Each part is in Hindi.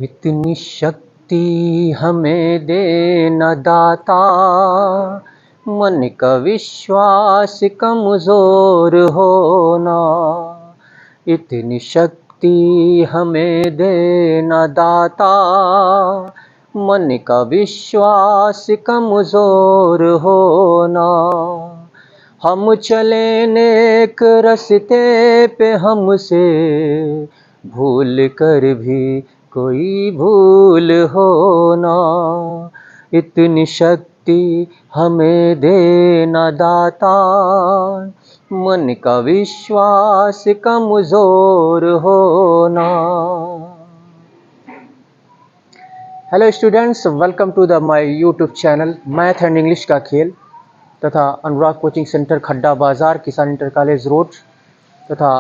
इतनी शक्ति हमें दे न दाता, मन का विश्वास कमजोर होना। इतनी शक्ति हमें दे न दाता, मन का विश्वास कमजोर होना। हम चले नेक रस्ते पे, हमसे भूल कर भी कोई भूल होना। इतनी शक्ति हमें दे न दाता, मन का विश्वास कमजोर होना। Hello students, welcome to the my YouTube channel math and English का खेल तथा अनुराग कोचिंग सेंटर खड्डा बाज़ार, किसान इंटर कॉलेज रोड तथा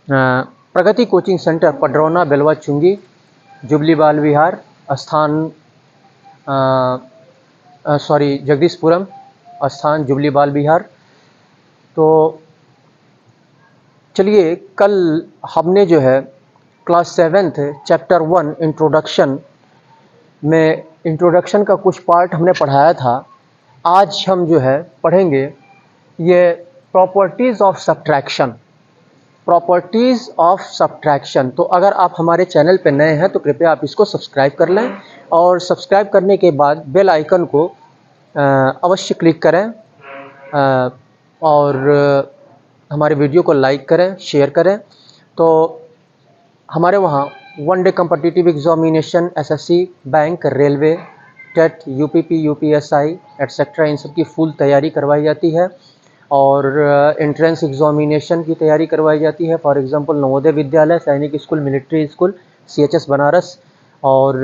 प्रगति कोचिंग सेंटर पडरौना बेलवा चुंगी, जुबली बाल विहार स्थान जगदीशपुरम स्थान जुबली बाल विहार। तो चलिए, कल हमने जो है क्लास 7th चैप्टर 1 इंट्रोडक्शन में इंट्रोडक्शन का कुछ पार्ट हमने पढ़ाया था। आज हम जो है पढ़ेंगे ये properties of subtraction. Properties of subtraction. तो अगर आप हमारे चैनल पर नए हैं तो कृपया आप इसको सब्सक्राइब कर लें और सब्सक्राइब करने के बाद बेल आइकन को अवश्य क्लिक करें और हमारे वीडियो को लाइक करें, शेयर करें। तो हमारे वहाँ one day competitive examination, SSC, bank, railway, TET, UPP, UPSI etcetera इन सब की फुल तैयारी करवाई जाती है और एंट्रेंस एग्जामिनेशन की तैयारी करवाई जाती है। फॉर एग्जांपल नवोदय विद्यालय, सैनिक school, military school, CHS Banaras. और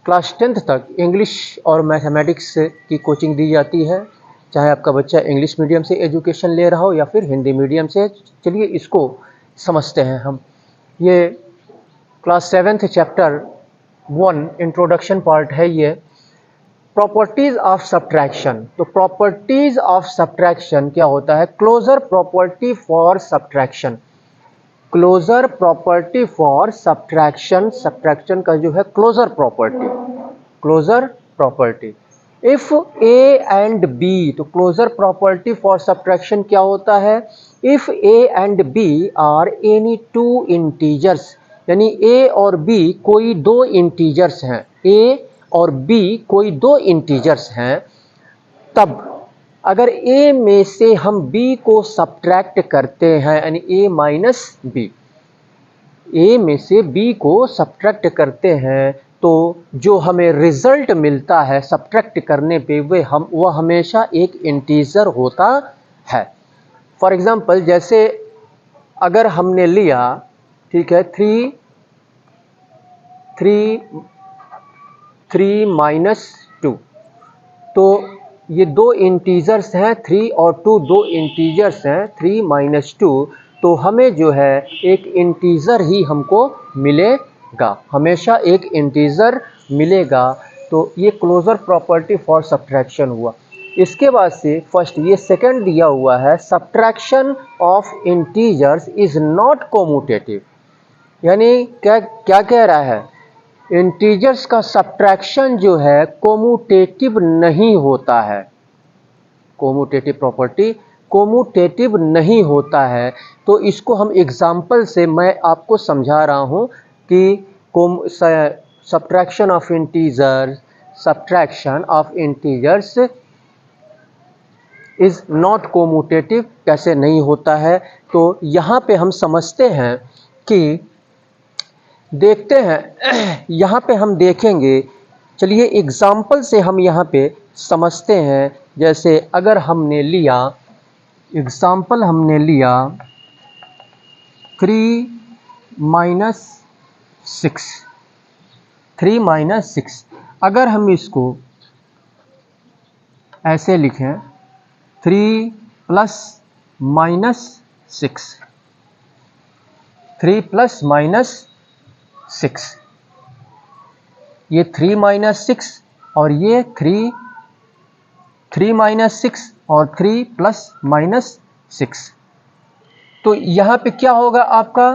क्लास 10th तक इंग्लिश और मैथमेटिक्स की कोचिंग दी जाती है, चाहे आपका बच्चा इंग्लिश मीडियम से एजुकेशन ले रहा हो या फिर हिंदी मीडियम से। चलिए इसको समझते हैं हम। ये class 7th chapter 1 introduction part है ये, प्रॉपर्टीज ऑफ सब्ट्रैक्शन। तो प्रॉपर्टीज ऑफ सब्ट्रैक्शन क्या होता है? Closure property for subtraction. Closure property for subtraction. Subtraction का जो है closure property, closure property. If A and B, तो क्लोजर प्रॉपर्टी फॉर सब्ट्रैक्शन क्या होता है? If A and B are any two integers, यानी ए और बी कोई दो इंटीजर्स हैं, ए और बी कोई दो इंटीजर्स हैं, तब अगर a में से हम b को सब्ट्रैक्ट करते हैं, यानी a माइनस बी, a में से b को सब्ट्रैक्ट करते हैं, तो जो हमें रिजल्ट मिलता है सब्ट्रैक्ट करने पे वह हमेशा एक इंटीजर होता है। फॉर एग्जांपल, जैसे अगर हमने लिया, ठीक है, 3 माइनस 2, तो ये दो इंटीजर्स हैं, 3 और 2 दो इंटीजर्स हैं, 3 माइनस 2, तो हमें जो है एक इंटीजर ही हमको मिलेगा, हमेशा एक इंटीजर मिलेगा। तो ये क्लोजर प्रॉपर्टी फॉर सब्ट्रैक्शन हुआ। इसके बाद से फर्स्ट, ये सेकंड दिया हुआ है, subtraction of integers is not commutative. यानी क्या क्या कह रहा है? इंटीजर्स का सब्ट्रैक्शन जो है कोमूटेटिव नहीं होता है। कोमूटेटिव प्रॉपर्टी कोमूटेटिव नहीं होता है। तो इसको हम एग्जाम्पल से मैं आपको समझा रहा हूं कि subtraction of integers is not commutative कैसे नहीं होता है। तो यहाँ पे हम समझते हैं कि देखते हैं, यहाँ पे हम देखेंगे। चलिए एग्जाम्पल से हम यहाँ पे समझते हैं। जैसे अगर हमने लिया एग्जाम्पल, हमने लिया 3 माइनस 6, 3 माइनस 6, अगर हम इसको ऐसे लिखें 3 प्लस माइनस 6, 3 प्लस माइनस 6, ये 3 माइनस 6 और ये 3 माइनस 6 और 3 प्लस माइनस 6। तो यहाँ पे क्या होगा आपका?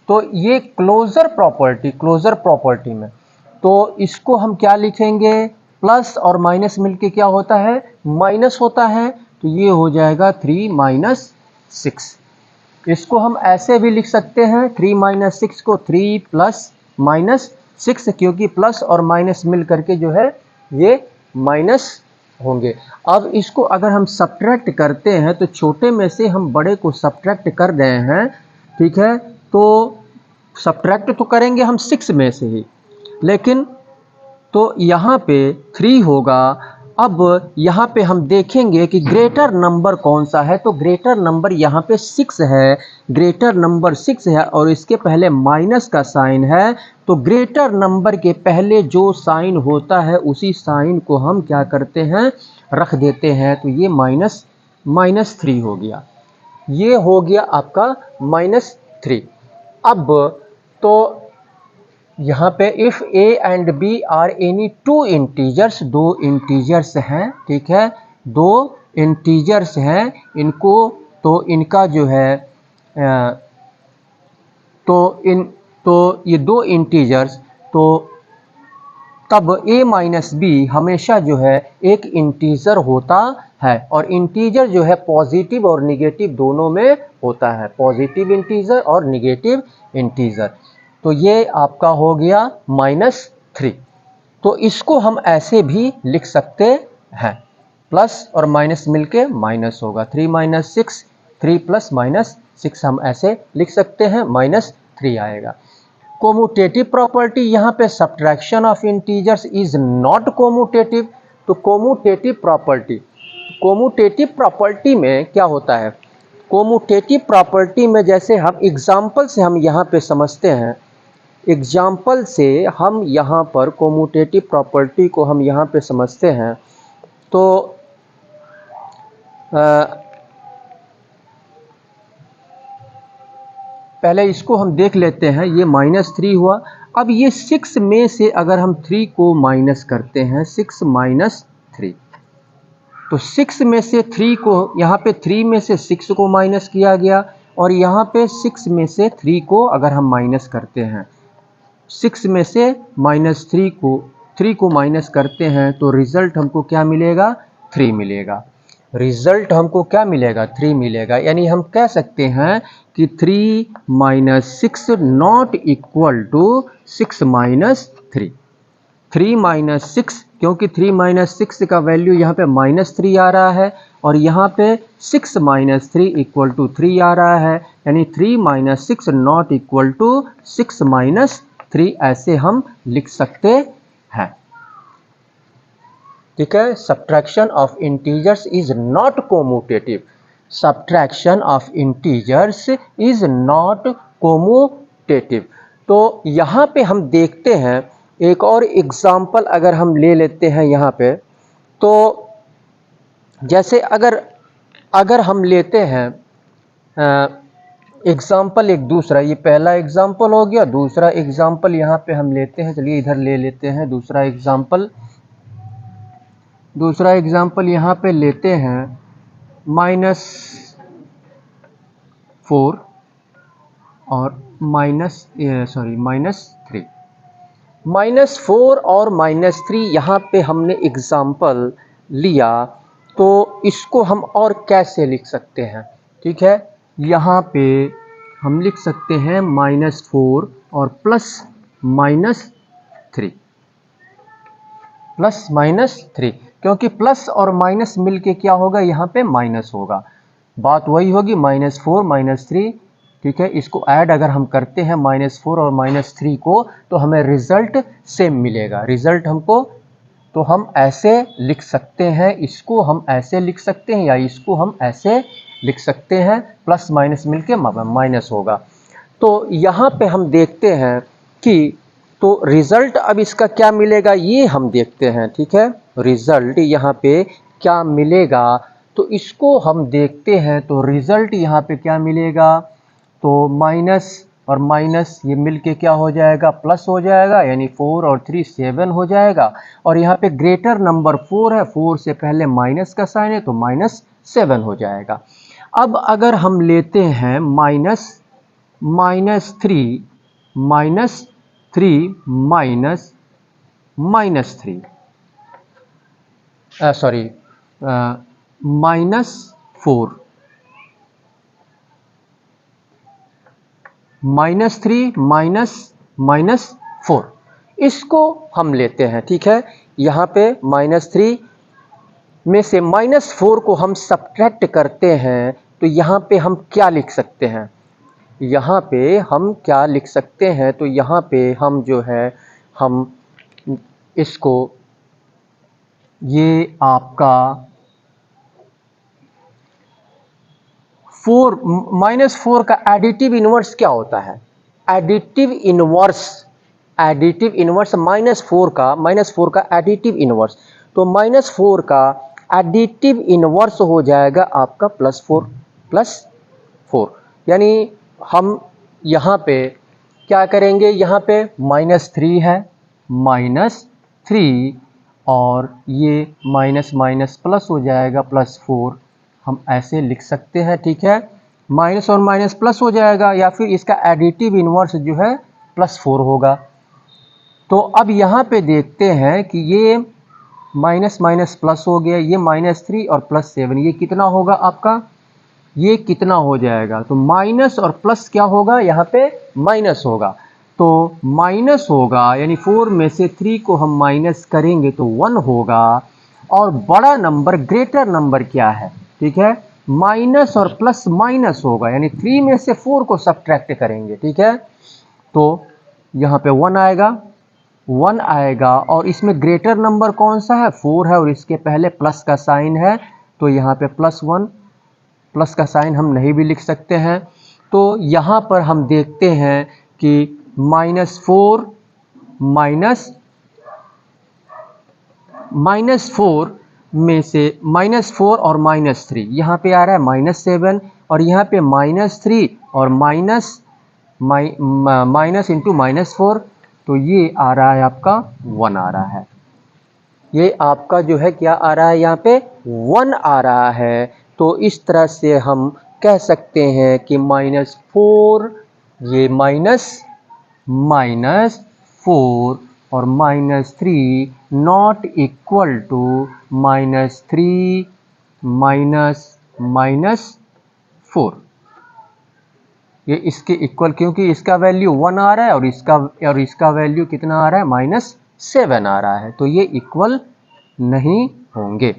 तो ये क्लोजर प्रॉपर्टी में तो इसको हम क्या लिखेंगे, प्लस और माइनस मिलके क्या होता है, माइनस होता है, तो ये हो जाएगा 3 माइनस 6। इसको हम ऐसे भी लिख सकते हैं 3 माइनस 6 को 3 प्लस माइनस 6, क्योंकि प्लस और माइनस मिल करके जो है ये माइनस होंगे। अब इसको अगर हम सब्ट्रैक्ट करते हैं तो छोटे में से हम बड़े को सब्ट्रैक्ट कर रहे हैं, ठीक है, तो सब्ट्रैक्ट तो करेंगे हम 6 में से ही, लेकिन तो यहाँ पे 3 होगा। अब यहाँ पे हम देखेंगे कि ग्रेटर नंबर कौन सा है, तो ग्रेटर नंबर यहाँ पे 6 है, ग्रेटर नंबर 6 है और इसके पहले माइनस का साइन है, तो ग्रेटर नंबर के पहले जो साइन होता है उसी साइन को हम क्या करते हैं, रख देते हैं, तो ये -3 हो गया, ये हो गया आपका -3। अब तो यहाँ पे if a and b are any two integers, दो इंटीजर्स हैं, ठीक है, दो इंटीजर्स हैं, इनको तो इनका जो है तो ये दो इंटीजर्स, तो तब a माइनस b हमेशा जो है एक इंटीजर होता है, और इंटीजर जो है पॉजिटिव और निगेटिव दोनों में होता है, पॉजिटिव इंटीजर और निगेटिव इंटीजर। तो ये आपका हो गया -3। तो इसको हम ऐसे भी लिख सकते हैं, प्लस और माइनस मिलके माइनस होगा, 3 माइनस 6, 3 प्लस माइनस 6 हम ऐसे लिख सकते हैं, -3 आएगा। कोमूटेटिव प्रॉपर्टी, यहाँ पे subtraction of integers is not commutative. तो कोमूटेटिव प्रॉपर्टी में क्या होता है, कोमूटेटिव प्रॉपर्टी में जैसे हम एग्जाम्पल से हम यहाँ पे समझते हैं, एग्जाम्पल से हम यहाँ पर कोमूटेटिव प्रॉपर्टी को हम यहाँ पे समझते हैं, तो पहले इसको हम देख लेते हैं, ये -3 हुआ। अब ये 6 में से अगर हम 3 को माइनस करते हैं, 6 माइनस 3, तो 6 में से 3 को, यहाँ पे 3 में से 6 को माइनस किया गया, और यहाँ पे 6 में से 3 को अगर हम माइनस करते हैं, 6 में से -3 को माइनस करते हैं, तो रिजल्ट हमको क्या मिलेगा, 3 मिलेगा। रिजल्ट हमको क्या मिलेगा, 3 मिलेगा। यानी हम कह सकते हैं कि 3 minus 6 not equal to 6 minus 3। 3 minus 6, क्योंकि 3 माइनस 6 का वैल्यू यहाँ पे -3 आ रहा है, और यहाँ पे 6 माइनस 3 इक्वल टू 3 आ रहा है, यानी 3 minus 6 not equal to 6 minus 3, ऐसे हम लिख सकते हैं, ठीक है। Subtraction of integers is not commutative, subtraction of integers is not commutative. तो यहाँ पे हम देखते हैं एक और एग्जाम्पल अगर हम ले लेते हैं यहाँ पे, तो जैसे अगर हम लेते हैं एग्जाम्पल एक दूसरा, ये पहला एग्जाम्पल हो गया, दूसरा एग्जाम्पल यहाँ पे हम लेते हैं, चलिए इधर ले लेते हैं दूसरा एग्जाम्पल यहाँ पे लेते हैं -4 और -3। -4 और -3 यहाँ पे हमने एग्जाम्पल लिया, तो इसको हम और कैसे लिख सकते हैं, ठीक है। यहाँ पे हम लिख सकते हैं -4 और +-3, क्योंकि प्लस और माइनस मिलके क्या होगा, यहाँ पे माइनस होगा, बात वही होगी, -4 -3, ठीक है। इसको ऐड अगर हम करते हैं -4 और -3 को, तो हमें रिजल्ट सेम मिलेगा। रिजल्ट हमको, तो हम ऐसे लिख सकते हैं, इसको हम ऐसे लिख सकते हैं, या इसको हम ऐसे लिख सकते हैं, प्लस माइनस मिलके माइनस होगा। तो यहाँ पे हम देखते हैं कि तो रिजल्ट अब इसका क्या मिलेगा, ये हम देखते हैं, ठीक है। रिजल्ट यहाँ पे क्या मिलेगा, तो इसको हम देखते हैं। तो रिजल्ट यहाँ पे क्या मिलेगा, तो माइनस और माइनस ये मिलके क्या हो जाएगा, प्लस हो जाएगा, यानी 4 और 3 7 हो जाएगा। और यहाँ पे ग्रेटर नंबर 4 है, 4 से पहले माइनस का साइन है, तो -7 हो जाएगा। अब अगर हम लेते हैं -3 -3 माइनस -3 सॉरी -4 -3 -4 इसको हम लेते हैं। ठीक है, यहाँ पे -3 में से -4 को हम सब्ट्रैक्ट करते हैं तो यहाँ पे हम क्या लिख सकते हैं? यहाँ पे हम क्या लिख सकते हैं? तो यहाँ पे हम जो है हम इसको, ये आपका 4 का एडिटिव इनवर्स क्या होता है? एडिटिव इनवर्स -4 का एडिटिव इनवर्स, तो -4 का एडिटिव इनवर्स हो जाएगा आपका +4 यानी हम यहाँ पे क्या करेंगे? यहाँ पे -3 है, -3 और ये माइनस माइनस प्लस हो जाएगा +4, हम ऐसे लिख सकते हैं। ठीक है, माइनस और माइनस प्लस हो जाएगा, या फिर इसका एडिटिव इनवर्स जो है +4 होगा। तो अब यहाँ पे देखते हैं कि ये माइनस माइनस प्लस हो गया, ये -3 और +7, ये कितना होगा आपका? ये कितना हो जाएगा? तो माइनस और प्लस क्या होगा? यहाँ पे माइनस होगा, तो माइनस होगा, यानी 4 में से 3 को हम माइनस करेंगे तो 1 होगा। और बड़ा नंबर, ग्रेटर नंबर क्या है? ठीक है, माइनस और प्लस माइनस होगा, यानी 3 में से 4 को सब्ट्रैक्ट करेंगे। ठीक है, तो यहाँ पे 1 आएगा और इसमें ग्रेटर नंबर कौन सा है? 4 है और इसके पहले प्लस का साइन है, तो यहाँ पे +1, प्लस का साइन हम नहीं भी लिख सकते हैं। तो यहाँ पर हम देखते हैं कि -4 में से -4 और -3 यहाँ पे आ रहा है -7, और यहाँ पे -3 और माइनस इंटू -4, तो ये आ रहा है आपका 1 आ रहा है। ये आपका जो है क्या आ रहा है? यहाँ पे 1 आ रहा है। तो इस तरह से हम कह सकते हैं कि -4, ये -4 और -3 नॉट इक्वल टू -3 -4, ये इसके इक्वल, क्योंकि इसका वैल्यू 1 आ रहा है और इसका वैल्यू कितना आ रहा है? -7 आ रहा है, तो ये इक्वल नहीं होंगे।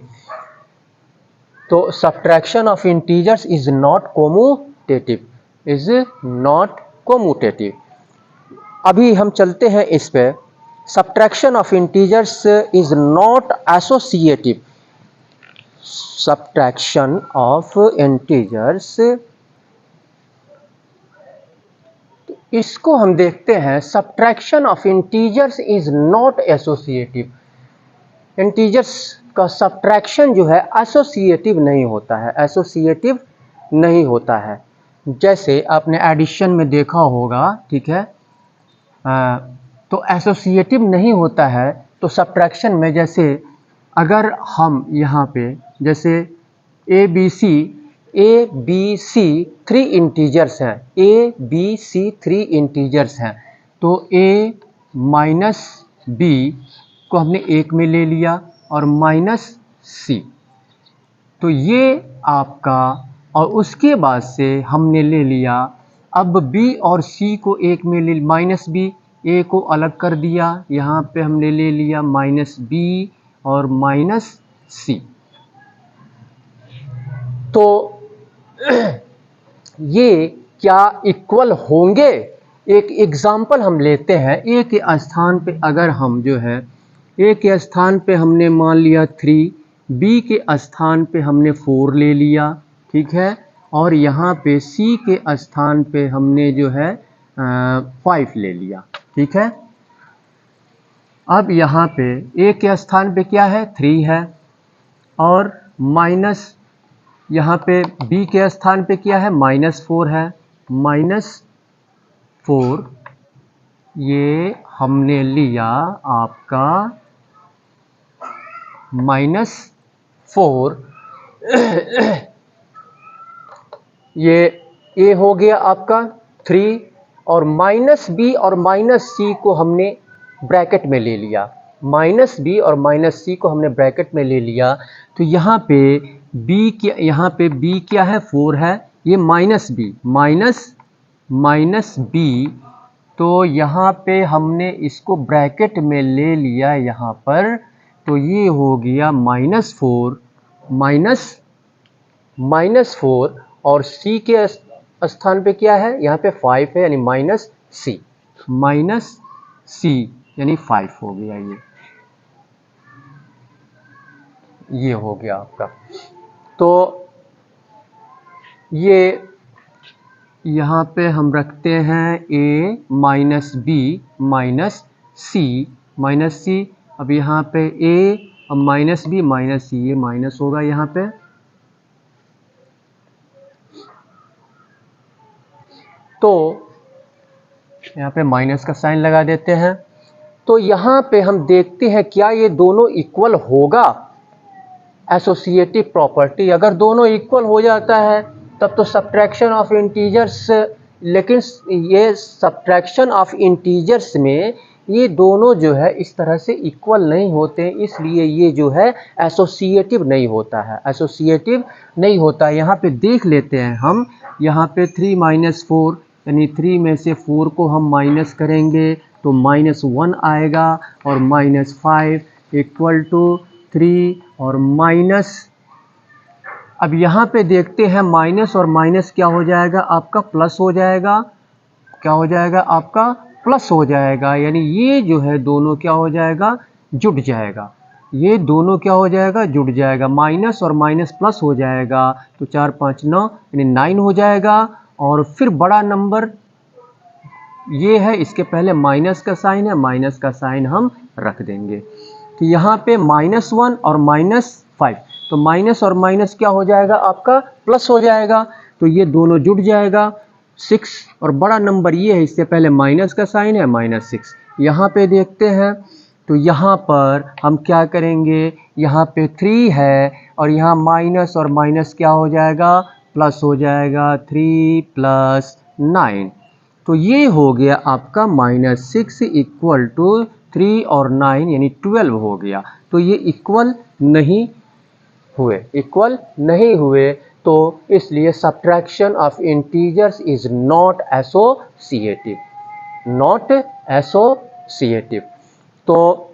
तो subtraction of integers is not commutative. अभी हम चलते हैं इस पे। Subtraction of integers is not associative. Subtraction of integers, इसको हम देखते हैं। Subtraction of integers is not associative. Integers का सब्ट्रैक्शन जो है एसोसिएटिव नहीं होता है, जैसे आपने एडिशन में देखा होगा। ठीक है, तो एसोसिएटिव नहीं होता है। तो सब्ट्रैक्शन में जैसे अगर हम यहाँ पे जैसे ए बी सी 3 इंटीजर्स हैं, थ्री इंटीजर्स हैं, तो a माइनस बी को हमने एक में ले लिया और -c, तो ये आपका, और उसके बाद से हमने ले लिया, अब b और c को एक में ले, -b, a को अलग कर दिया, यहाँ पे हमने ले लिया -b और -c। तो ये क्या इक्वल होंगे? एक एग्जाम्पल हम लेते हैं। ए के स्थान पे अगर हम जो है, ए के स्थान पे हमने मान लिया 3, बी के स्थान पे हमने 4 ले लिया। ठीक है, और यहाँ पे सी के स्थान पे हमने जो है 5 ले लिया। ठीक है, अब यहाँ पे ए के स्थान पे क्या है? 3 है, और माइनस यहाँ पे b के स्थान पे क्या है? -4 है, -4 ये हमने लिया आपका -4 ये a हो गया आपका 3 और माइनस बी और माइनस सी को हमने ब्रैकेट में ले लिया, माइनस बी और माइनस सी को हमने ब्रैकेट में ले लिया। तो यहाँ पे बी क्या, यहाँ पे बी क्या है 4 है, ये माइनस बी माइनस बी, तो यहाँ पे हमने इसको ब्रैकेट में ले लिया यहाँ पर, तो ये हो गया -4 -4 और c के स्थान पे क्या है, यहाँ पे 5 है यानी माइनस सी यानी 5 हो गया। ये हो गया आपका। तो ये यहाँ पे हम रखते हैं a माइनस बी माइनस सी। अब यहाँ पे a और माइनस बी माइनस सी, ये माइनस होगा यहाँ पे। तो यहाँ पे माइनस का साइन लगा देते हैं। तो यहाँ पे हम देखते हैं क्या ये दोनों इक्वल होगा, एसोसिएटिव प्रॉपर्टी। अगर दोनों इक्वल हो जाता है तब तो सब्ट्रैक्शन ऑफ इंटीजर्स, लेकिन ये सब्ट्रैक्शन ऑफ इंटीजर्स में ये दोनों जो है इस तरह से इक्वल नहीं होते, इसलिए ये जो है एसोसिएटिव नहीं होता है, एसोसिएटिव नहीं होता है। यहाँ पे देख लेते हैं हम, यहाँ पे 3 माइनस 4 यानी 3 में से 4 को हम माइनस करेंगे तो -1 आएगा और -5 इक्वल टू 3 और माइनस। अब यहाँ पे देखते हैं माइनस और माइनस क्या हो जाएगा आपका, प्लस हो जाएगा। क्या हो जाएगा आपका, प्लस हो जाएगा, यानी ये जो है दोनों क्या हो जाएगा, जुड़ जाएगा। ये दोनों क्या हो जाएगा, जुड़ जाएगा। माइनस और माइनस प्लस हो जाएगा तो 4 5 9 यानी 9 हो जाएगा। और फिर बड़ा नंबर ये है, इसके पहले माइनस का साइन है, माइनस का साइन हम रख देंगे। तो यहाँ पे -1 और -5, तो माइनस और माइनस क्या हो जाएगा आपका, प्लस हो जाएगा। तो ये दोनों जुड़ जाएगा 6 और बड़ा नंबर ये है, इससे पहले माइनस का साइन है -6। यहाँ पे देखते हैं तो यहाँ पर हम क्या करेंगे, यहाँ पे 3 है और यहाँ माइनस और माइनस क्या हो जाएगा, प्लस हो जाएगा, 3 + 9। तो ये हो गया आपका -6 इक्वल टू 3 और 9 यानी 12 हो गया। तो ये इक्वल नहीं हुए, तो इसलिए subtraction of integers is not associative. तो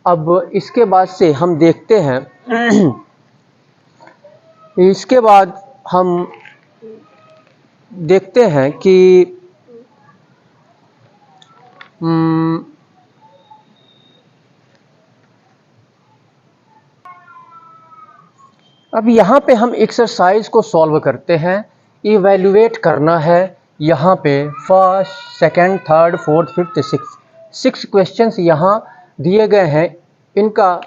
अब इसके बाद से हम देखते हैं इसके बाद हम देखते हैं कि अब यहाँ पे हम एक्सरसाइज को सॉल्व करते हैं। इवैल्यूएट करना है यहाँ पे first, second, third, fourth, fifth, six questions यहाँ दिए गए हैं, इनका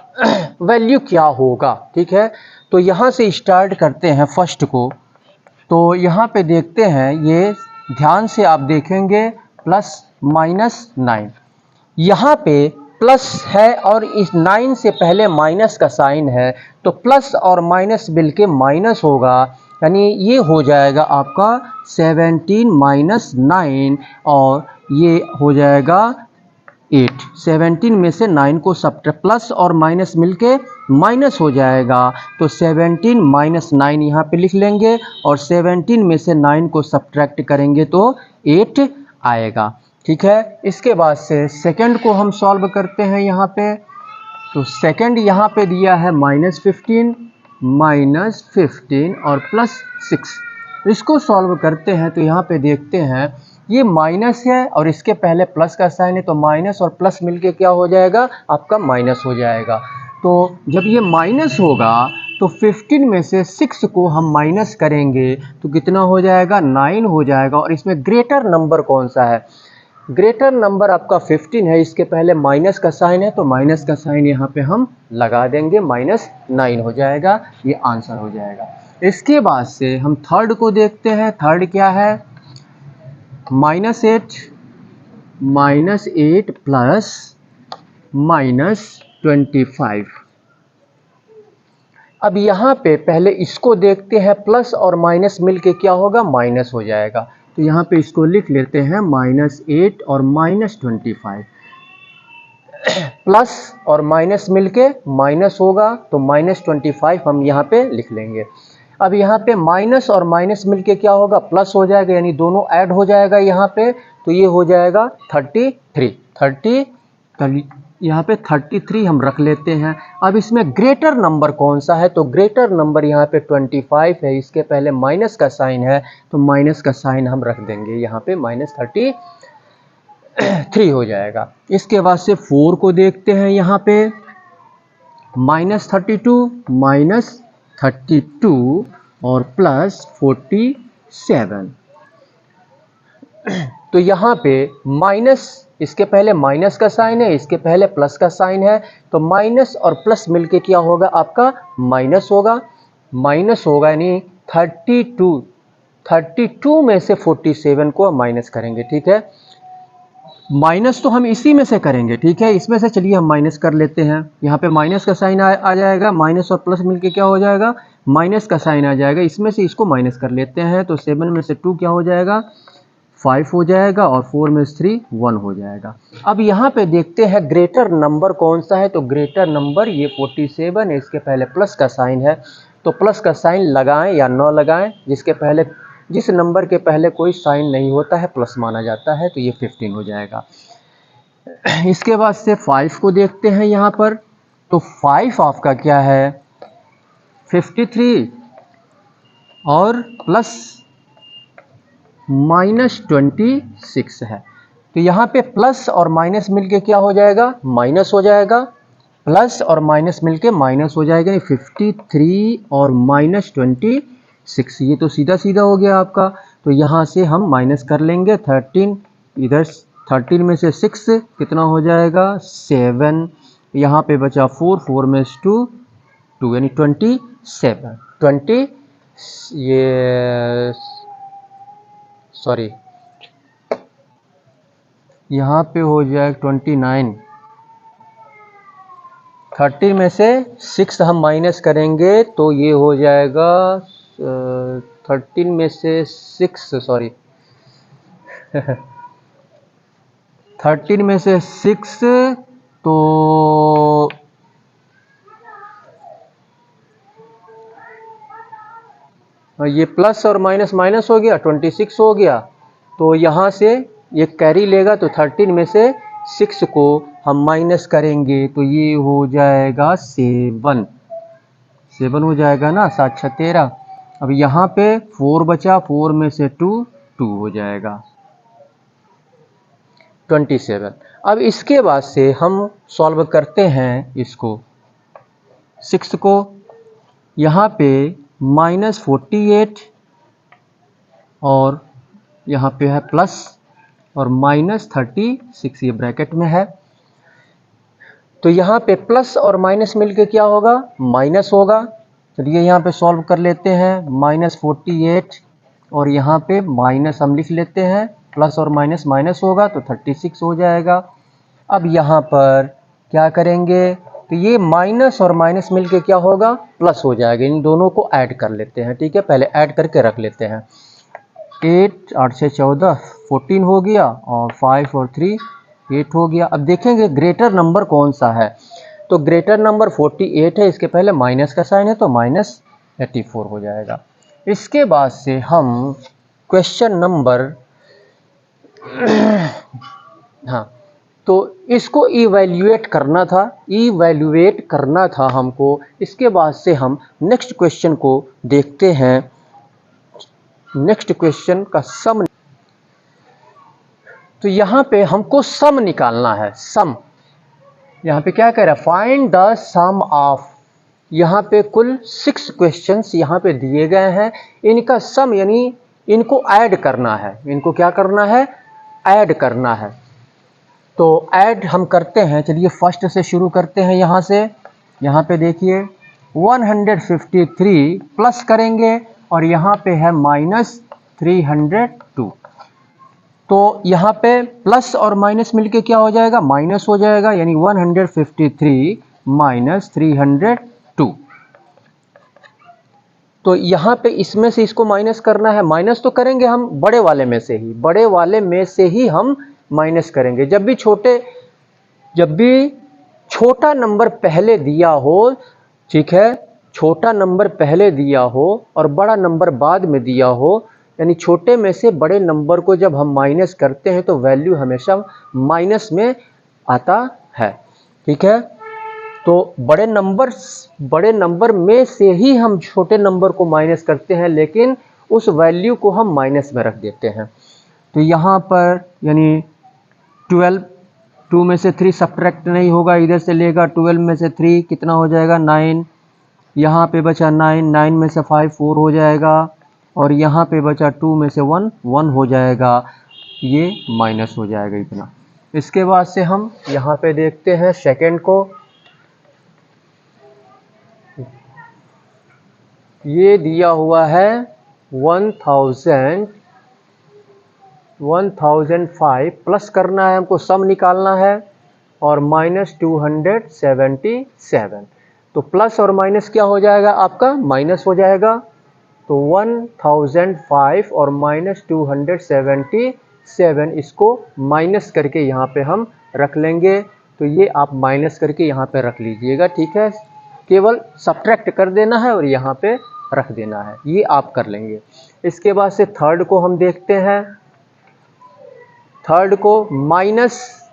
वैल्यू क्या होगा, ठीक है। तो यहाँ से स्टार्ट करते हैं फर्स्ट को। तो यहाँ पे देखते हैं, ये ध्यान से आप देखेंगे +-9, यहाँ पे प्लस है और इस 9 से पहले माइनस का साइन है, तो प्लस और माइनस मिलके माइनस होगा, यानी ये हो जाएगा आपका 17 - 9 और ये हो जाएगा 8। 17 में से 9 को प्लस और माइनस मिलके माइनस हो जाएगा, तो 17 - 9 यहाँ पे लिख लेंगे और 17 में से 9 को सब्ट्रैक्ट करेंगे तो 8 आएगा, ठीक है। इसके बाद से सेकंड को हम सॉल्व करते हैं यहाँ पे। तो सेकंड यहाँ पे दिया है -15 और +6। इसको सॉल्व करते हैं तो यहाँ पे देखते हैं ये माइनस है और इसके पहले प्लस का साइन है, तो माइनस और प्लस मिलके क्या हो जाएगा आपका माइनस हो जाएगा। तो जब ये माइनस होगा तो 15 में से 6 को हम माइनस करेंगे तो कितना हो जाएगा, 9 हो जाएगा। और इसमें ग्रेटर नंबर कौन सा है, ग्रेटर नंबर आपका 15 है, इसके पहले माइनस का साइन है, तो माइनस का साइन यहाँ पे हम लगा देंगे, -9 हो जाएगा, ये आंसर हो जाएगा। इसके बाद से हम थर्ड को देखते हैं। थर्ड क्या है, -8 प्लस -25। अब यहाँ पे पहले इसको देखते हैं, प्लस और माइनस मिलके क्या होगा, माइनस हो जाएगा। तो यहाँ पे इसको लिख लेते हैं -8 और -25। प्लस और माइनस मिलके माइनस होगा, तो -25 हम यहाँ पे लिख लेंगे। अब यहाँ पे माइनस और माइनस मिलके क्या होगा, प्लस हो जाएगा, यानी दोनों ऐड हो जाएगा यहाँ पे, तो ये हो जाएगा 33। यहाँ पे 33 हम रख लेते हैं। अब इसमें ग्रेटर नंबर कौन सा है, तो ग्रेटर नंबर यहाँ पे 25 है, इसके पहले माइनस का साइन है, तो माइनस का साइन हम रख देंगे यहाँ पे, -33 हो जाएगा। इसके बाद से 4 को देखते हैं यहाँ पे, -32 और +47। तो यहाँ पे माइनस, इसके पहले माइनस का साइन है, इसके पहले प्लस का साइन है, तो माइनस और प्लस मिलके क्या होगा आपका, माइनस होगा। यानी 32 में से 47 को माइनस करेंगे, ठीक है। माइनस तो हम इसी में से करेंगे, ठीक है, इसमें से चलिए हम माइनस कर लेते हैं। यहाँ पे माइनस का साइन आ जाएगा, माइनस और प्लस मिलके क्या हो जाएगा, माइनस का साइन आ जाएगा, इसमें से इसको माइनस कर लेते हैं, तो 7 में से 2 क्या हो जाएगा, 5 हो जाएगा, और 4 में से 3 1 हो जाएगा। अब यहाँ पे देखते हैं ग्रेटर नंबर कौन सा है, तो ग्रेटर नंबर ये 47 है, इसके पहले प्लस का साइन है, तो प्लस का साइन लगाएं या न लगाएं, जिस नंबर के पहले कोई साइन नहीं होता है प्लस माना जाता है, तो ये 15 हो जाएगा। इसके बाद से 5 को देखते हैं यहाँ पर, तो 5 आपका क्या है, 53 और प्लस -26 है, तो यहाँ पे प्लस और माइनस मिलके क्या हो जाएगा, माइनस हो जाएगा, प्लस और माइनस मिलके माइनस हो जाएगा, 53 और -26, ये तो सीधा सीधा हो गया आपका। तो यहाँ से हम माइनस कर लेंगे 13, इधर 13 में से 6 कितना हो जाएगा, 7, यहाँ पे बचा 4 में से 2 यानी 27, ये सॉरी यहाँ पे हो जाएगा 29। 30 में से 6 हम माइनस करेंगे तो ये हो जाएगा 13 में से 6 सॉरी 13 में से 6 तो ये प्लस और माइनस माइनस हो गया, 26 हो गया, तो यहाँ से ये कैरी लेगा, तो 13 में से 6 को हम माइनस करेंगे तो ये हो जाएगा 7 हो जाएगा ना, 7 6 13। अब यहाँ पे 4 बचा, 4 में से 2 हो जाएगा 27। अब इसके बाद से हम सॉल्व करते हैं इसको 6 को, यहाँ पे -48 और यहाँ पे है प्लस और -36, ये ब्रैकेट में है, तो यहाँ पे प्लस और माइनस मिलके क्या होगा, माइनस होगा। चलिए यहाँ पे सॉल्व कर लेते हैं, -48 और यहाँ पे माइनस हम लिख लेते हैं, प्लस और माइनस माइनस होगा तो 36 हो जाएगा। अब यहाँ पर क्या करेंगे, तो ये माइनस और माइनस मिलके क्या होगा, प्लस हो जाएगा, इन दोनों को ऐड कर लेते हैं, ठीक है, पहले ऐड करके रख लेते हैं। 8 8 से 14 14 हो गया और 5 और 3 8 हो गया। अब देखेंगे ग्रेटर नंबर कौन सा है, तो ग्रेटर नंबर 48 है, इसके पहले माइनस का साइन है तो -84 हो जाएगा। इसके बाद से हम क्वेश्चन नंबर हाँ, तो इसको इवैल्यूएट करना था हमको। इसके बाद से हम नेक्स्ट क्वेश्चन को देखते हैं। नेक्स्ट क्वेश्चन का सम, तो यहाँ पे हमको सम निकालना है। सम यहाँ पे क्या कह रहा है, फाइंड द सम ऑफ, यहाँ पे कुल 6 क्वेश्चंस यहाँ पे दिए गए हैं, इनका सम यानी इनको ऐड करना है, इनको क्या करना है, ऐड करना है। तो ऐड हम करते हैं, चलिए फर्स्ट से शुरू करते हैं यहाँ से। यहाँ पे देखिए 153 प्लस करेंगे और यहाँ पे है -302, तो यहाँ पे प्लस और माइनस मिलके क्या हो जाएगा, माइनस हो जाएगा, यानी 153 - 302। तो यहाँ पे इसमें से इसको माइनस करना है। माइनस तो करेंगे हम बड़े वाले में से ही, बड़े वाले में से ही हम माइनस करेंगे। जब भी छोटा नंबर पहले दिया हो, ठीक है, छोटा नंबर पहले दिया हो और बड़ा नंबर बाद में दिया हो, यानी छोटे में से बड़े नंबर को जब हम माइनस करते हैं तो वैल्यू हमेशा माइनस में आता है, ठीक है। तो बड़े नंबर में से ही हम छोटे नंबर को माइनस करते हैं, लेकिन उस वैल्यू को हम माइनस में रख देते हैं। तो यहाँ पर यानी 12, 2 में से 3 सब्ट्रैक्ट नहीं होगा, इधर से लेगा 12 में से 3 कितना हो जाएगा 9, यहाँ पे बचा 9, 9 में से 5 4 हो जाएगा, और यहाँ पे बचा 2 में से 1 1 हो जाएगा, ये माइनस हो जाएगा इतना। इसके बाद से हम यहाँ पे देखते हैं सेकंड को। ये दिया हुआ है 1005 प्लस करना है हमको, सम निकालना है, और माइनस 277। तो प्लस और माइनस क्या हो जाएगा आपका, माइनस हो जाएगा। तो 1005 और माइनस 277, इसको माइनस करके यहाँ पे हम रख लेंगे। तो ये आप माइनस करके यहाँ पे रख लीजिएगा, ठीक है। केवल सब्ट्रैक्ट कर देना है और यहाँ पे रख देना है, ये आप कर लेंगे। इसके बाद से थर्ड को हम देखते हैं। थर्ड को माइनस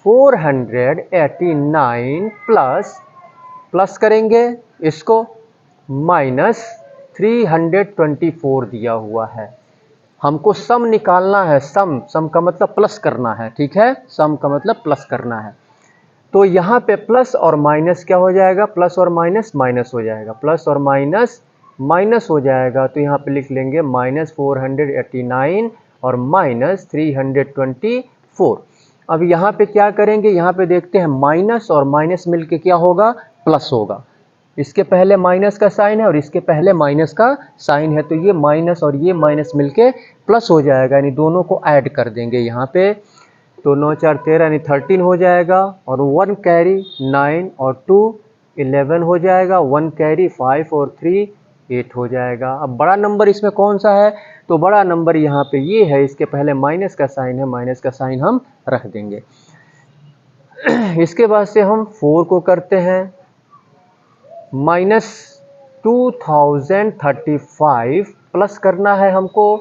489 प्लस करेंगे, इसको माइनस 324 दिया हुआ है। हमको सम निकालना है, सम का मतलब प्लस करना है, ठीक है, सम का मतलब प्लस करना है। तो यहाँ पे प्लस और माइनस क्या हो जाएगा, प्लस और माइनस माइनस हो जाएगा, प्लस और माइनस माइनस हो जाएगा। तो यहाँ पे लिख लेंगे माइनस 489 और माइनस 324। अब यहाँ पे क्या करेंगे, यहाँ पे देखते हैं माइनस और माइनस मिलके क्या होगा, प्लस होगा। इसके पहले माइनस का साइन है और इसके पहले माइनस का साइन है, तो ये माइनस और ये माइनस मिलके प्लस हो जाएगा, यानी दोनों को ऐड कर देंगे यहाँ पे। तो 9 4 13 यानी 13 हो जाएगा, और 1 कैरी 9 और 2 11 हो जाएगा, 1 कैरी 5 और 3 8 हो जाएगा। अब बड़ा नंबर इसमें कौन सा है, तो बड़ा नंबर यहाँ पे ये है, इसके पहले माइनस का साइन है, माइनस का साइन हम रख देंगे। इसके बाद से हम 4 को करते हैं। माइनस 2035 प्लस करना है हमको,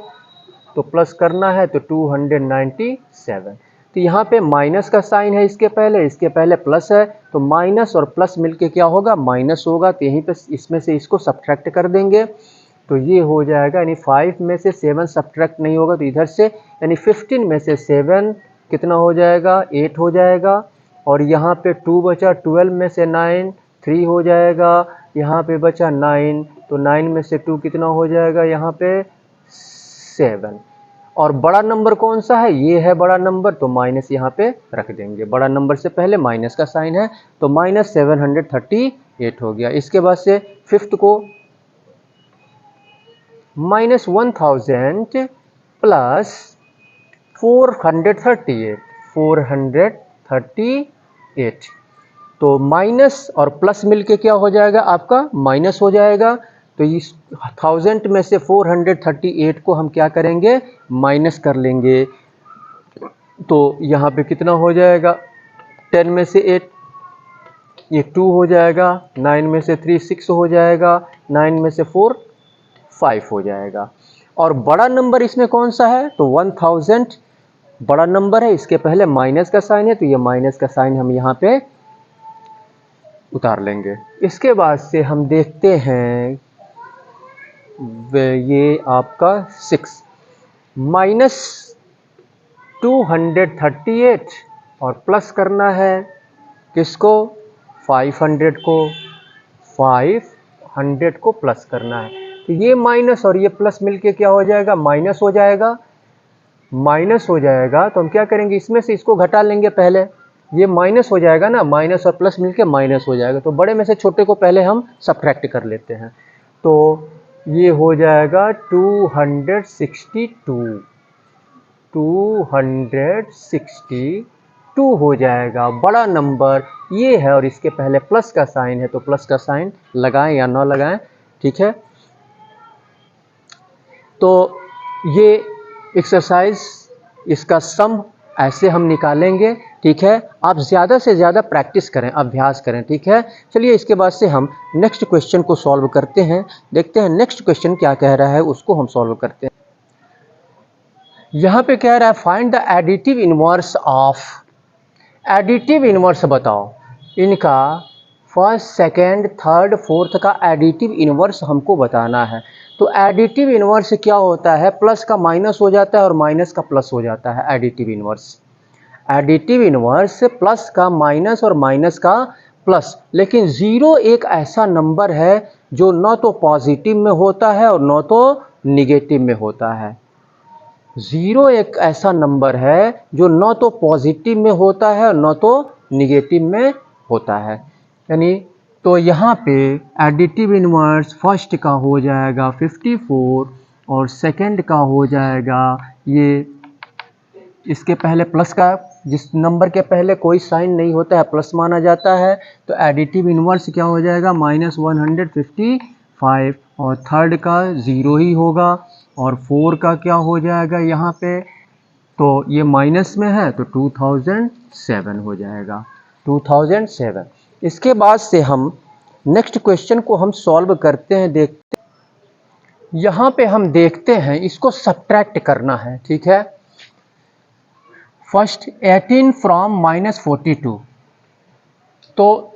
तो प्लस करना है तो 297। तो यहाँ पे माइनस का साइन है इसके पहले प्लस है, तो माइनस और प्लस मिलके क्या होगा, माइनस होगा। तो यहीं पे इसमें से इसको सब्ट्रैक्ट कर देंगे, तो ये हो जाएगा, यानी 5 में से 7 सब्ट्रैक्ट नहीं होगा तो इधर से, यानी 15 में से 7 कितना हो जाएगा, 8 हो जाएगा। और यहाँ पे 2 बचा, 12 में से 9 3 हो जाएगा, यहाँ पे बचा 9, तो 9 में से 2 कितना हो जाएगा, यहाँ पे 7। और बड़ा नंबर कौन सा है, ये है बड़ा नंबर, तो माइनस यहाँ पे रख देंगे। बड़ा नंबर से पहले माइनस का साइन है, तो माइनस 738 हो गया। इसके बाद से फिफ्थ को माइनस 1000 प्लस 438 तो माइनस और प्लस मिलके क्या हो जाएगा आपका, माइनस हो जाएगा। तो इस 1000 में से 438 को हम क्या करेंगे, माइनस कर लेंगे। तो यहाँ पे कितना हो जाएगा, 10 में से 8 ये 2 हो जाएगा, 9 में से 3 6 हो जाएगा, 9 में से 4 5 हो जाएगा। और बड़ा नंबर इसमें कौन सा है, तो 1000 बड़ा नंबर है, इसके पहले माइनस का साइन है, तो ये माइनस का साइन हम यहाँ पे उतार लेंगे। इसके बाद से हम देखते हैं ये आपका 6 माइनस 238 और प्लस करना है किसको, 500 को प्लस करना है। तो ये माइनस और ये प्लस मिलके क्या हो जाएगा, माइनस हो जाएगा। तो हम क्या करेंगे, इसमें से इसको घटा लेंगे पहले, ये माइनस हो जाएगा ना, माइनस और प्लस मिलके माइनस हो जाएगा। तो बड़े में से छोटे को पहले हम सब्ट्रैक्ट कर लेते हैं, तो ये हो जाएगा 262 हो जाएगा। बड़ा नंबर ये है और इसके पहले प्लस का साइन है, तो प्लस का साइन लगाएं या ना लगाएं, ठीक है। तो ये एक्सरसाइज, इसका सम ऐसे हम निकालेंगे, ठीक है। आप ज़्यादा से ज़्यादा प्रैक्टिस करें, अभ्यास करें, ठीक है। चलिए इसके बाद से हम नेक्स्ट क्वेश्चन को सॉल्व करते हैं, देखते हैं नेक्स्ट क्वेश्चन क्या कह रहा है, उसको हम सॉल्व करते हैं। यहाँ पे कह रहा है find the additive inverse of, additive inverse बताओ इनका, फर्स्ट सेकेंड थर्ड फोर्थ का एडिटिव इनवर्स हमको बताना है। तो एडिटिव इनवर्स क्या होता है, प्लस का माइनस हो जाता है और माइनस का प्लस हो जाता है additive inverse. Additive inverse plus का माइनस और माइनस का प्लस, लेकिन ज़ीरो एक ऐसा नंबर है जो न तो पॉजिटिव में होता है और न तो निगेटिव में होता है। ज़ीरो एक ऐसा नंबर है जो न तो पॉजिटिव में होता है और न तो निगेटिव में होता है। यानी तो यहाँ पे एडिटिव इनवर्स फर्स्ट का हो जाएगा 54 और सेकंड का हो जाएगा ये, इसके पहले प्लस का, जिस नंबर के पहले कोई साइन नहीं होता है प्लस माना जाता है, तो एडिटिव इनवर्स क्या हो जाएगा -155, और थर्ड का ज़ीरो ही होगा, और 4 का क्या हो जाएगा यहाँ पे, तो ये माइनस में है तो 2007 हो जाएगा, 2007। इसके बाद से हम नेक्स्ट क्वेश्चन को हम सॉल्व करते हैं, देखते हैं। यहाँ पे हम देखते हैं इसको सब्ट्रैक्ट करना है, ठीक है। फर्स्ट 18 फ्रॉम -42, तो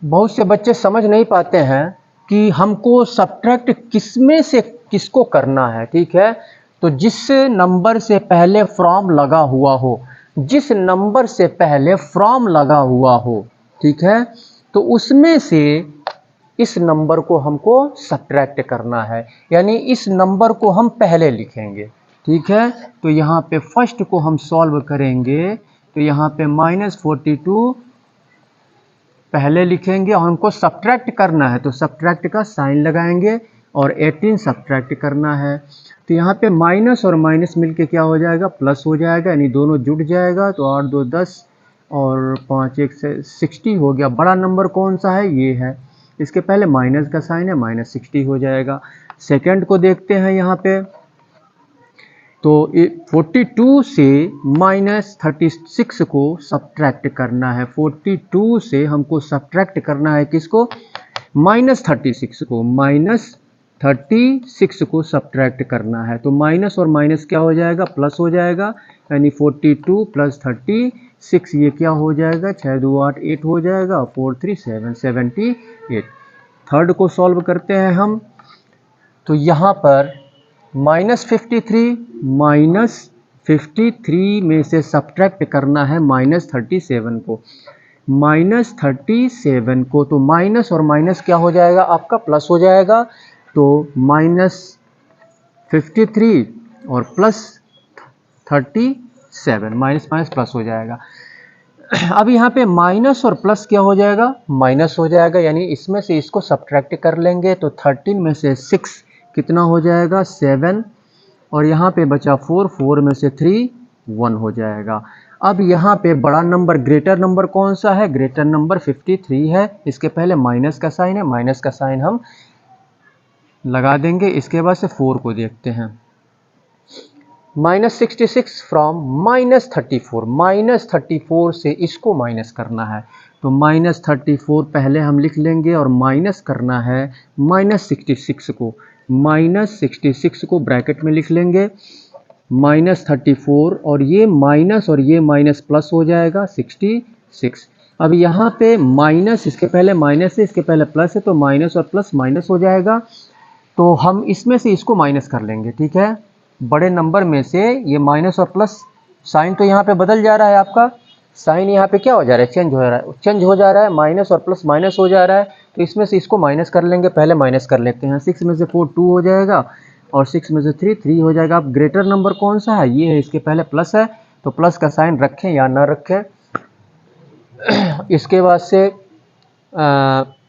बहुत से बच्चे समझ नहीं पाते हैं कि हमको सब्ट्रैक्ट किसमें से किसको करना है, ठीक है। तो जिस नंबर से पहले फ्रॉम लगा हुआ हो, जिस नंबर से पहले फ्रॉम लगा हुआ हो, ठीक है, तो उसमें से इस नंबर को हमको सब्ट्रैक्ट करना है, यानी इस नंबर को हम पहले लिखेंगे, ठीक है। तो यहाँ पे फर्स्ट को हम सॉल्व करेंगे, तो यहाँ पे -42 पहले लिखेंगे और हमको सब्ट्रैक्ट करना है, तो सब्ट्रैक्ट का साइन लगाएंगे और 18 सब्ट्रैक्ट करना है। तो यहाँ पे माइनस और माइनस मिलके क्या हो जाएगा, प्लस हो जाएगा, यानी दोनों जुड़ जाएगा, तो 8 2 10 और 5 1 से 60 हो गया। बड़ा नंबर कौन सा है, ये है, इसके पहले माइनस का साइन है, -60 हो जाएगा। सेकंड को देखते हैं यहाँ पे, तो 42 से -36 को सब्ट्रैक्ट करना है। 42 से हमको सब्ट्रैक्ट करना है किसको, -36 को, -36 को सब्ट्रैक्ट करना है। तो माइनस और माइनस क्या हो जाएगा, प्लस हो जाएगा, यानी 42 + 36, ये क्या हो जाएगा, 6 2 8 8 हो जाएगा, 4 3 7 78। थर्ड को सॉल्व करते हैं हम, तो यहाँ पर -53 में से सब्ट्रैक्ट करना है -37 को, -37 को, तो माइनस और माइनस क्या हो जाएगा आपका, प्लस हो जाएगा, तो -53 और +37, माइनस माइनस प्लस हो जाएगा। अब यहाँ पे माइनस और प्लस क्या हो जाएगा, माइनस हो जाएगा, यानी इसमें से इसको सब्ट्रैक्ट कर लेंगे, तो 13 में से 6 कितना हो जाएगा, 7, और यहाँ पे बचा 4, 4 में से 3 1 हो जाएगा। अब यहाँ पे बड़ा नंबर, ग्रेटर नंबर कौन सा है, ग्रेटर नंबर 53 है, इसके पहले माइनस का साइन है, माइनस का साइन हम लगा देंगे। इसके बाद से 4 को देखते हैं, -66 फ्रॉम -34, -34 से इसको माइनस करना है, तो -34 पहले हम लिख लेंगे और माइनस करना है -66 को, -66 को ब्रैकेट में लिख लेंगे, -34 और ये माइनस प्लस हो जाएगा 66। अब यहाँ पे माइनस, इसके पहले माइनस है, इसके पहले प्लस है, तो माइनस और प्लस माइनस हो जाएगा, तो हम इसमें से इसको माइनस कर लेंगे, ठीक है। बड़े नंबर में से ये माइनस और प्लस, साइन तो यहाँ पे बदल जा रहा है, आपका साइन यहाँ पे क्या हो जा रहा है, चेंज हो रहा है, चेंज हो जा रहा है, माइनस और प्लस माइनस हो जा रहा है, तो इसमें से इसको माइनस कर लेंगे, पहले माइनस कर लेते हैं। 6 में से 4 2 हो जाएगा, और 6 में से 3 3 हो जाएगा। अब ग्रेटर नंबर कौन सा है, ये है, इसके पहले प्लस है, तो प्लस का साइन रखें या ना रखें। इसके बाद से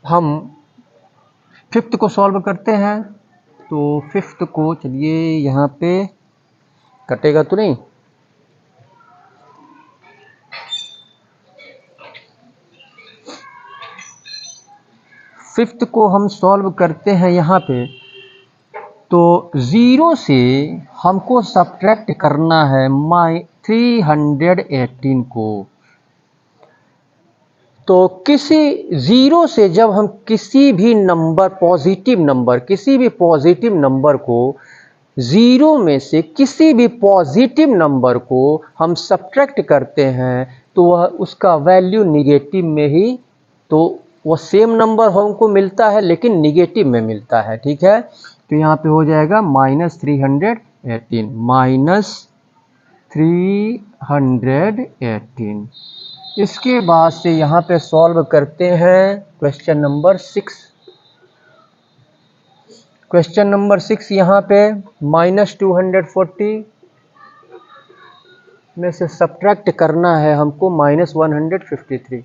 हम फिफ्थ को सॉल्व करते हैं, तो फिफ्थ को, चलिए यहाँ पे कटेगा तो नहीं, फिफ्थ को हम सॉल्व करते हैं यहाँ पे, तो 0 से हमको सब्ट्रैक्ट करना है 318 को। तो किसी 0 से जब हम किसी भी नंबर किसी भी पॉजिटिव नंबर को 0 में से किसी भी पॉजिटिव नंबर को हम सब्ट्रैक्ट करते हैं तो वह उसका वैल्यू निगेटिव में ही, तो वह सेम नंबर हमको मिलता है लेकिन निगेटिव में मिलता है। ठीक है, तो यहाँ पे हो जाएगा -318। इसके बाद से यहाँ पे सॉल्व करते हैं क्वेश्चन नंबर 6। क्वेश्चन नंबर 6 यहाँ पे -240 में से सब्ट्रैक्ट करना है हमको -153।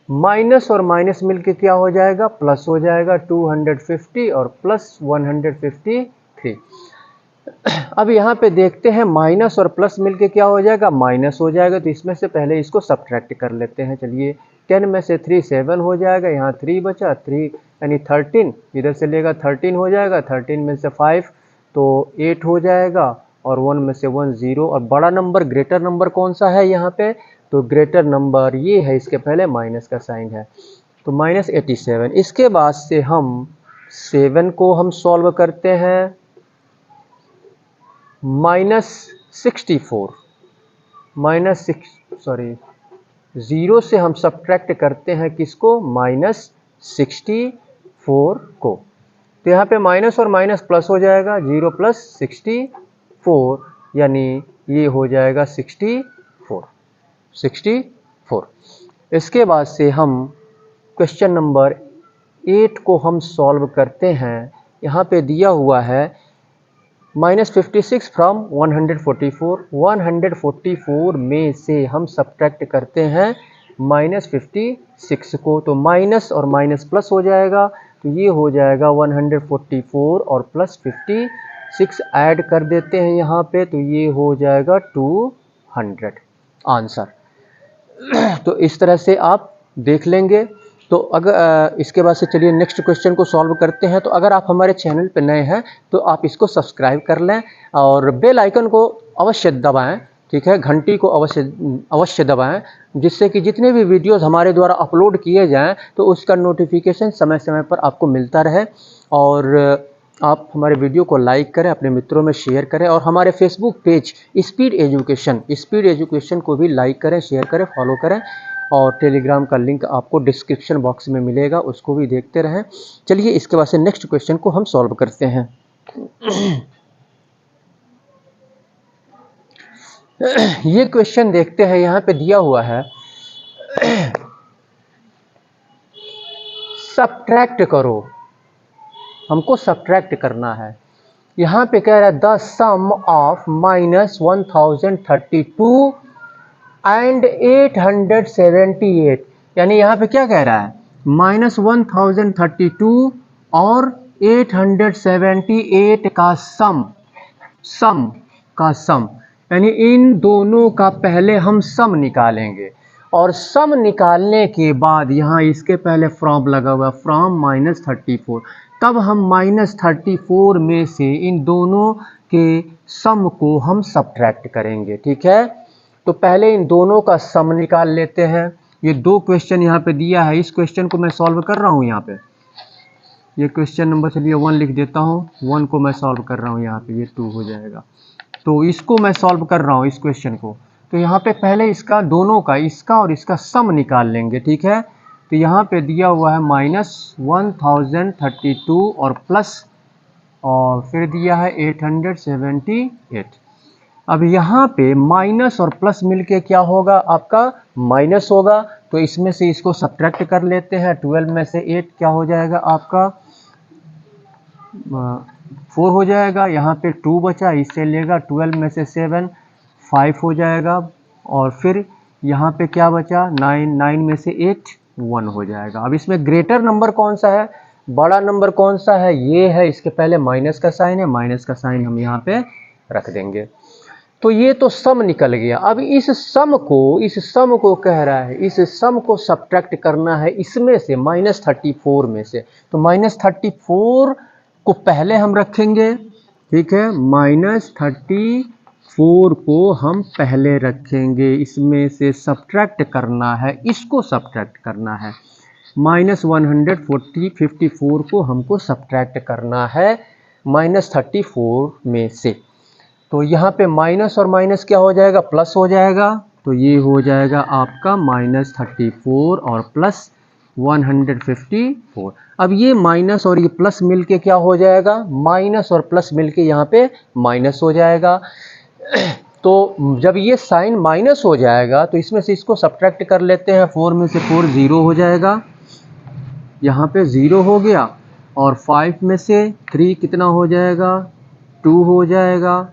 माइनस और माइनस मिलके क्या हो जाएगा, प्लस हो जाएगा। 250 और प्लस 153। अब यहाँ पे देखते हैं माइनस और प्लस मिलके क्या हो जाएगा, माइनस हो जाएगा। तो इसमें से पहले इसको सब्ट्रैक्ट कर लेते हैं। चलिए 10 में से 3 7 हो जाएगा, यहाँ 3 बचा, 3 यानी 13, इधर से लेगा 13 हो जाएगा। 13 में से 5 तो 8 हो जाएगा, और 1 में से 1 0। और बड़ा नंबर ग्रेटर नंबर कौन सा है यहाँ पे, तो ग्रेटर नंबर ये है, इसके पहले माइनस का साइन है, तो -87। इसके बाद से हम 7 को हम सॉल्व करते हैं -64 0 से हम सब्ट्रैक्ट करते हैं किसको, -64 को। तो यहाँ पे माइनस और माइनस प्लस हो जाएगा, 0 + 64 यानी ये हो जाएगा 64। इसके बाद से हम क्वेश्चन नंबर 8 को हम सॉल्व करते हैं। यहाँ पे दिया हुआ है -56 फ्रॉम 144। 144 में से हम सब्ट्रैक्ट करते हैं -56 को, तो माइनस और माइनस प्लस हो जाएगा। तो ये हो जाएगा 144 और प्लस 56 ऐड कर देते हैं यहाँ पे, तो ये हो जाएगा 200 आंसर। तो इस तरह से आप देख लेंगे। तो अगर इसके बाद से चलिए नेक्स्ट क्वेश्चन को सॉल्व करते हैं। तो अगर आप हमारे चैनल पर नए हैं तो आप इसको सब्सक्राइब कर लें और बेल आइकन को अवश्य दबाएं। ठीक है, घंटी को अवश्य दबाएं, जिससे कि जितने भी वीडियोस हमारे द्वारा अपलोड किए जाएं तो उसका नोटिफिकेशन समय समय पर आपको मिलता रहे। और आप हमारे वीडियो को लाइक करें, अपने मित्रों में शेयर करें, और हमारे फेसबुक पेज स्पीड एजुकेशन को भी लाइक करें, शेयर करें, फॉलो करें। और टेलीग्राम का लिंक आपको डिस्क्रिप्शन बॉक्स में मिलेगा, उसको भी देखते रहें। चलिए इसके बाद से नेक्स्ट क्वेश्चन को हम सॉल्व करते हैं। ये क्वेश्चन देखते हैं, यहाँ पे दिया हुआ है सब्ट्रैक्ट करो, हमको सब्ट्रैक्ट करना है। यहाँ पे कह रहा है द सम ऑफ -1032 एंड 878, यानी यहाँ पे क्या कह रहा है, -1032 और 878 का सम यानी इन दोनों का पहले हम सम निकालेंगे। और सम निकालने के बाद यहाँ इसके पहले फ्रॉम लगा हुआ, फ्रॉम -34, तब हम -34 में से इन दोनों के सम को हम सब्ट्रैक्ट करेंगे। ठीक है, तो पहले इन दोनों का सम निकाल लेते हैं। ये 2 क्वेश्चन यहाँ पे दिया है, इस क्वेश्चन को मैं सॉल्व कर रहा हूँ। यहाँ पे ये क्वेश्चन नंबर, चलिए 1 लिख देता हूँ, 1 को मैं सॉल्व कर रहा हूँ। यहाँ पे ये 2 हो जाएगा, तो इसको मैं सॉल्व कर रहा हूँ इस क्वेश्चन को। तो यहाँ पे पहले इसका दोनों का, इसका और इसका सम निकाल लेंगे। ठीक है, तो यहाँ पे दिया हुआ है -1032 और प्लस, और फिर दिया है 878। अब यहाँ पे माइनस और प्लस मिलके क्या होगा, आपका माइनस होगा। तो इसमें से इसको सब्ट्रैक्ट कर लेते हैं। 12 में से 8 क्या हो जाएगा, आपका 4 हो जाएगा। यहाँ पे 2 बचा, इससे लेगा 12 में से 7 5 हो जाएगा। और फिर यहाँ पे क्या बचा, 9 में से 8 1 हो जाएगा। अब इसमें ग्रेटर नंबर कौन सा है, बड़ा नंबर कौन सा है, ये है। इसके पहले माइनस का साइन है, माइनस का साइन हम यहाँ पे रख देंगे। तो ये तो सम निकल गया। अब इस सम को कह रहा है, इस सम को सब्ट्रैक्ट करना है इसमें से, -34 में से। तो -34 को पहले हम रखेंगे, ठीक है, -34 को हम पहले रखेंगे, इसमें से सब्ट्रैक्ट करना है, इसको सब्ट्रैक्ट करना है। -154 को हमको सब्ट्रैक्ट करना है -34 में से। तो यहाँ पे माइनस और माइनस क्या हो जाएगा, प्लस हो जाएगा। तो ये हो जाएगा आपका -34 और प्लस 154। अब ये माइनस और ये प्लस मिलके क्या हो जाएगा, माइनस और प्लस मिलके यहाँ पे माइनस हो जाएगा। तो जब ये साइन माइनस हो जाएगा तो इसमें से इसको सब्ट्रैक्ट कर लेते हैं। 4 में से 4 0 हो जाएगा, यहाँ पे 0 हो गया। और 5 में से 3 कितना हो जाएगा, 2 हो जाएगा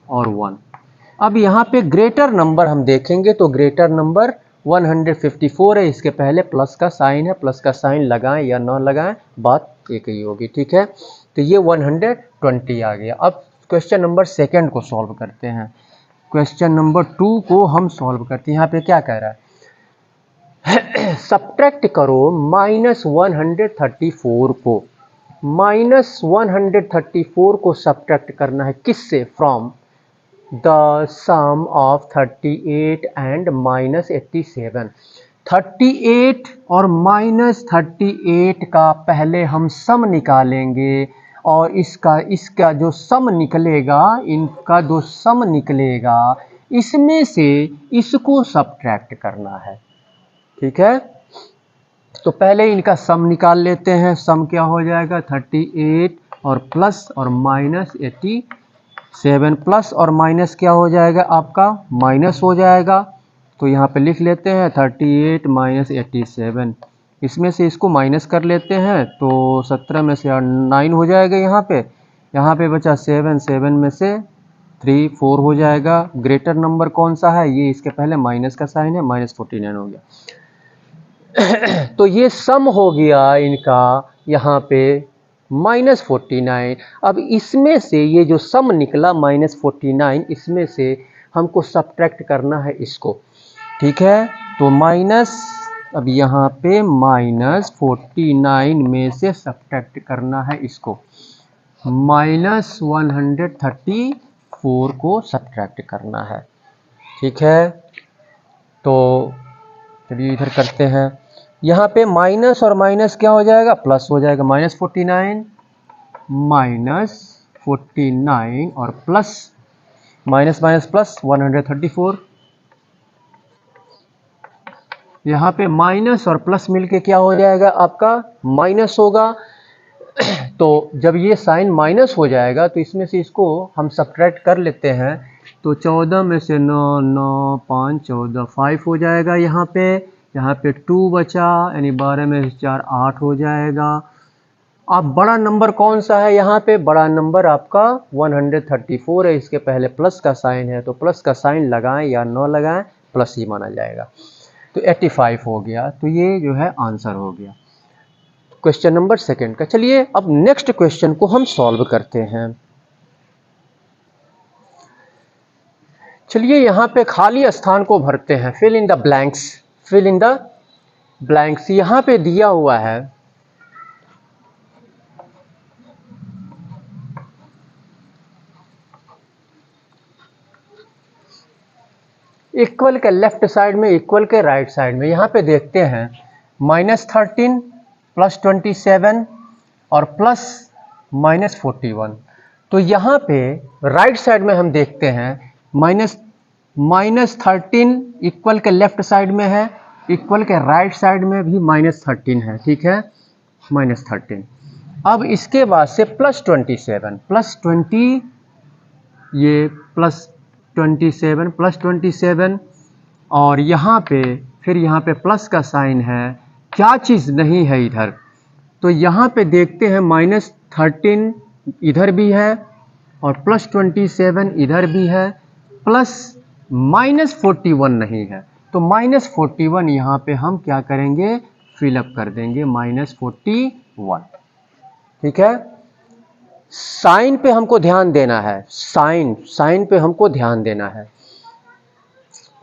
और 1। अब यहाँ पे ग्रेटर नंबर हम देखेंगे तो ग्रेटर नंबर 154 है, इसके पहले प्लस का साइन है, प्लस का साइन लगाएं या ना लगाएं बात एक ही होगी, ठीक है। तो ये 120 आ गया। अब क्वेश्चन नंबर सेकंड को सॉल्व करते हैं। क्वेश्चन नंबर 2 को हम सॉल्व करते हैं। यहाँ पे क्या कह रहा है, सब्ट्रैक्ट करो -134 को, -134 को सब्ट्रैक्ट करना है किससे, from the sum of 38 and -87। 38 और -38 का पहले हम सम निकालेंगे और इसका जो सम निकलेगा, इनका जो सम निकलेगा इसमें से इसको सब्ट्रैक्ट करना है, ठीक है। तो पहले इनका सम निकाल लेते हैं। सम क्या हो जाएगा, 38 और प्लस और -87, प्लस और माइनस क्या हो जाएगा आपका, माइनस हो जाएगा। तो यहाँ पे लिख लेते हैं 38 - 87, इसमें से इसको माइनस कर लेते हैं तो 17 में से 9 हो जाएगा। यहाँ पे बचा 7, 7 में से 3 4 हो जाएगा। ग्रेटर नंबर कौन सा है, ये इसके पहले माइनस का साइन है, -49 हो गया। तो ये सम हो गया इनका यहाँ पे -49। अब इसमें से ये जो सम निकला -49, इसमें से हमको सब्ट्रैक्ट करना है इसको, ठीक है। तो अब यहाँ पे -49 में से सब्ट्रैक्ट करना है इसको, -134 को सब्ट्रैक्ट करना है, ठीक है। तो चलिए इधर करते हैं। यहाँ पे माइनस और माइनस क्या हो जाएगा, प्लस हो जाएगा। -49 और प्लस माइनस प्लस 134। यहाँ पे माइनस और प्लस मिलके क्या हो जाएगा आपका, माइनस होगा। तो जब ये साइन माइनस हो जाएगा तो इसमें से इसको हम सब्ट्रैक्ट कर लेते हैं। तो 14 में से 9 9 5 14 5 हो जाएगा। यहाँ पे 2 बचा, यानी 12 में से 4 8 हो जाएगा। अब बड़ा नंबर कौन सा है, यहाँ पे बड़ा नंबर आपका 134 है, इसके पहले प्लस का साइन है, तो प्लस का साइन लगाएं या न लगाएं प्लस ही माना जाएगा। तो 85 हो गया। तो ये जो है आंसर हो गया क्वेश्चन नंबर सेकंड का। चलिए अब नेक्स्ट क्वेश्चन को हम सॉल्व करते हैं। चलिए यहाँ पे खाली स्थान को भरते हैं, फिल इन द ब्लैंक्स। यहाँ पे दिया हुआ है इक्वल के लेफ्ट साइड में, इक्वल के राइट साइड में। यहाँ पे देखते हैं -13 + 27 और प्लस -41। तो यहाँ पे राइट साइड में हम देखते हैं -13 इक्वल के लेफ्ट साइड में है, इक्वल के राइट साइड में भी -13 है, ठीक है, -13। अब इसके बाद से +27 ये +27 और यहाँ पे फिर यहाँ पे प्लस का साइन है, क्या चीज़ नहीं है इधर। तो यहाँ पे देखते हैं -13 इधर भी है और +27 इधर भी है, प्लस -41 नहीं है। तो -41 यहाँ पे हम क्या करेंगे, फिलअप कर देंगे, -41, ठीक है। साइन पे हमको ध्यान देना है, साइन पे हमको ध्यान देना है,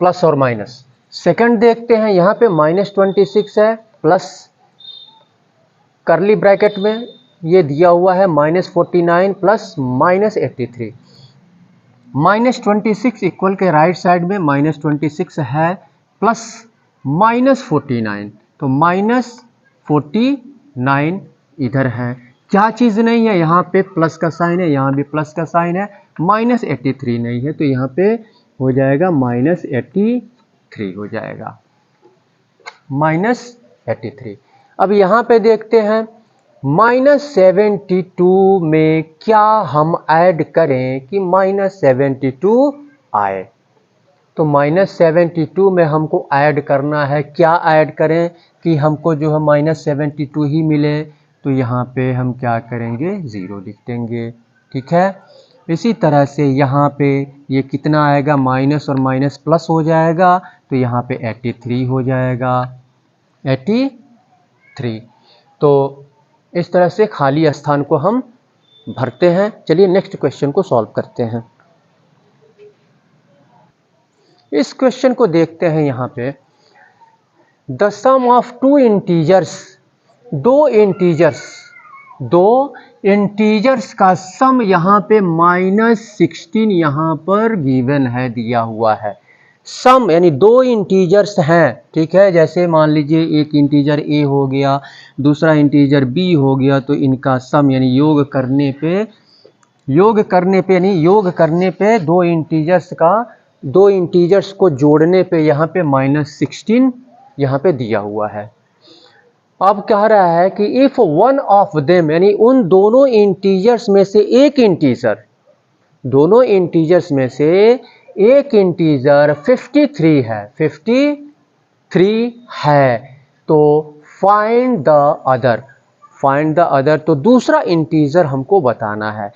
प्लस और माइनस। सेकंड देखते हैं, यहां पे -26 है, प्लस करली ब्रैकेट में ये दिया हुआ है -49 प्लस -83। -26 इक्वल के राइट साइड में -26 है प्लस -49, तो -49 इधर है। क्या चीज़ नहीं है, यहाँ पे प्लस का साइन है, यहाँ भी प्लस का साइन है, -83 नहीं है, तो यहाँ पे हो जाएगा -83 हो जाएगा, -83। अब यहाँ पे देखते हैं -72 में क्या हम ऐड करें कि -72 आए। तो -72 में हमको ऐड करना है, क्या ऐड करें कि हमको जो है -72 ही मिले, तो यहाँ पे हम क्या करेंगे, 0 लिख देंगे। ठीक है, इसी तरह से यहाँ पे ये कितना आएगा, माइनस और माइनस प्लस हो जाएगा, तो यहाँ पे 83 हो जाएगा, 83। तो इस तरह से खाली स्थान को हम भरते हैं। चलिए नेक्स्ट क्वेश्चन को सॉल्व करते हैं। इस क्वेश्चन को देखते हैं। यहाँ पे the sum of two integers, दो इंटीजर्स का सम यहाँ पे -16 यहाँ पर गिवन है, दिया हुआ है। सम यानी दो इंटीजर्स हैं, ठीक है, जैसे मान लीजिए एक इंटीजर a हो गया, दूसरा इंटीजर b हो गया, तो इनका सम यानी योग करने पे दो इंटीजर्स को जोड़ने पे यहाँ पे -16 यहाँ पे दिया हुआ है। अब कह रहा है कि इफ वन ऑफ देम, यानी उन दोनों इंटीजर्स में से एक इंटीजर, दोनों इंटीजर्स में से एक इंटीजर 53 है, 53 है, तो फाइंड द अदर, तो दूसरा इंटीजर हमको बताना है।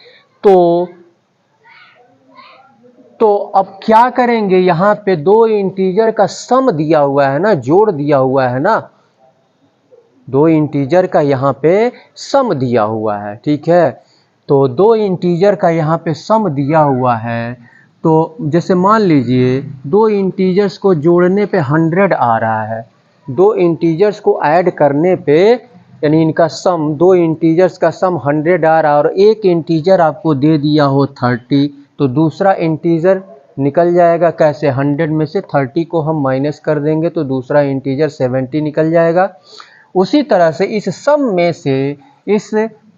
तो अब क्या करेंगे, यहाँ पे दो इंटीजर का सम दिया हुआ है ना, जोड़ दिया हुआ है ना, दो इंटीजर का यहाँ पे सम दिया हुआ है। ठीक है, तो दो इंटीजर का यहाँ पे सम दिया हुआ है, तो जैसे मान लीजिए दो इंटीजर्स को जोड़ने पे 100 आ रहा है, दो इंटीजर्स को ऐड करने पे यानी इनका सम, दो इंटीजर्स का सम 100 आ रहा है, और एक इंटीजर आपको दे दिया हो 30, तो दूसरा इंटीजर निकल जाएगा कैसे, 100 में से 30 को हम माइनस कर देंगे तो दूसरा इंटीजर 70 निकल जाएगा। उसी तरह से इस सम में से इस